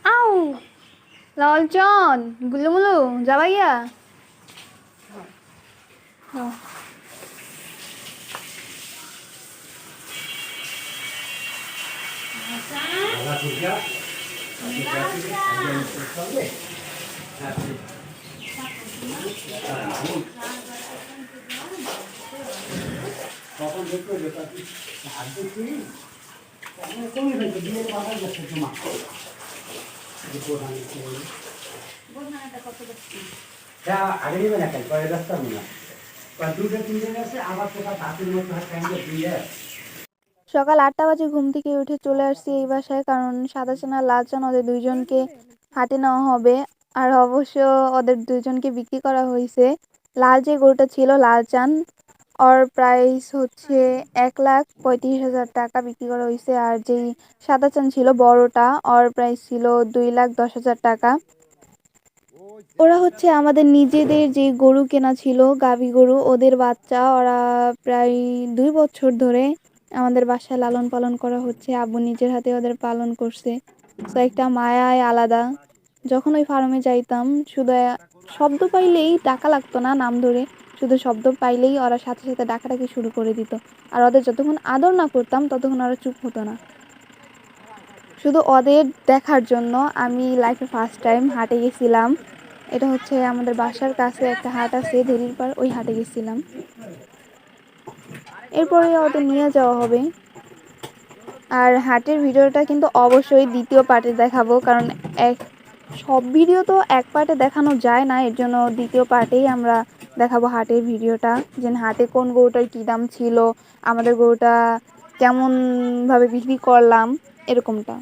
আউ লালচন গুলুমুলু যাবাইয়া কখন দেখতে হবে আর দেখি কমে ফেলছে দিনের বাজার যাচ্ছে জমা আগে নেবে না কেন পরে রাস্তা না দুটো তিনটে আছে আবার তোরা তাঁতের মতো দিয়ে সকাল ৮টা বাজে ঘুম থেকে উঠে চলে আসছি এই বাসায়, কারণ সাদা চান আর লাল চান ওদের দুইজনকে হাটে নেওয়া হবে। আর অবশ্য ওদের দুইজনকে বিক্রি করা হয়েছে। লাল যে গরুটা ছিল লাল চান, ওর প্রাইস হচ্ছে ১,৩৫,০০০ টাকা বিক্রি করা হয়েছে। আর যেই সাদা চান ছিল বড়টা, ওর প্রাইস ছিল ২,১০,০০০ টাকা। ওরা হচ্ছে আমাদের নিজেদের যে গরু কেনা ছিল গাভী গরু, ওদের বাচ্চা। ওরা প্রায় ২ বছর ধরে আমাদের বাসায় লালন পালন করা হচ্ছে। আব্বু নিজের হাতে ওদের পালন করছে। তো একটা মায়ায় আলাদা। যখন ওই ফার্মে যাইতাম শুধু শব্দ পাইলেই ডাকা লাগতো না নাম ধরে, শুধু শব্দ পাইলেই ওরা সাথে সাথে ডাকাডাকি শুরু করে দিত। আর ওদের যতক্ষণ আদর না করতাম ততক্ষণ ওরা চুপ হতো না। শুধু ওদের দেখার জন্য আমি লাইফে ফার্স্ট টাইম হাটে গেছিলাম। এটা হচ্ছে আমাদের বাসার কাছে একটা হাট আছে ধেরির পাড়, ওই হাটে গেছিলাম। এরপরে ওদের নিয়ে যাওয়া হবে। আর হাটের ভিডিওটা কিন্তু অবশ্যই দ্বিতীয় পার্টে দেখাবো, কারণ সব ভিডিও তো এক পার্টে দেখানো যায় না। এর জন্য দ্বিতীয় পার্টেই আমরা দেখাবো হাটের ভিডিওটা, যে হাটে কোন গরুটার কী দাম ছিল, আমাদের গরুটা কেমনভাবে বিক্রি করলাম, এরকমটা।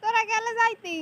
তোরা গেলে যাইতি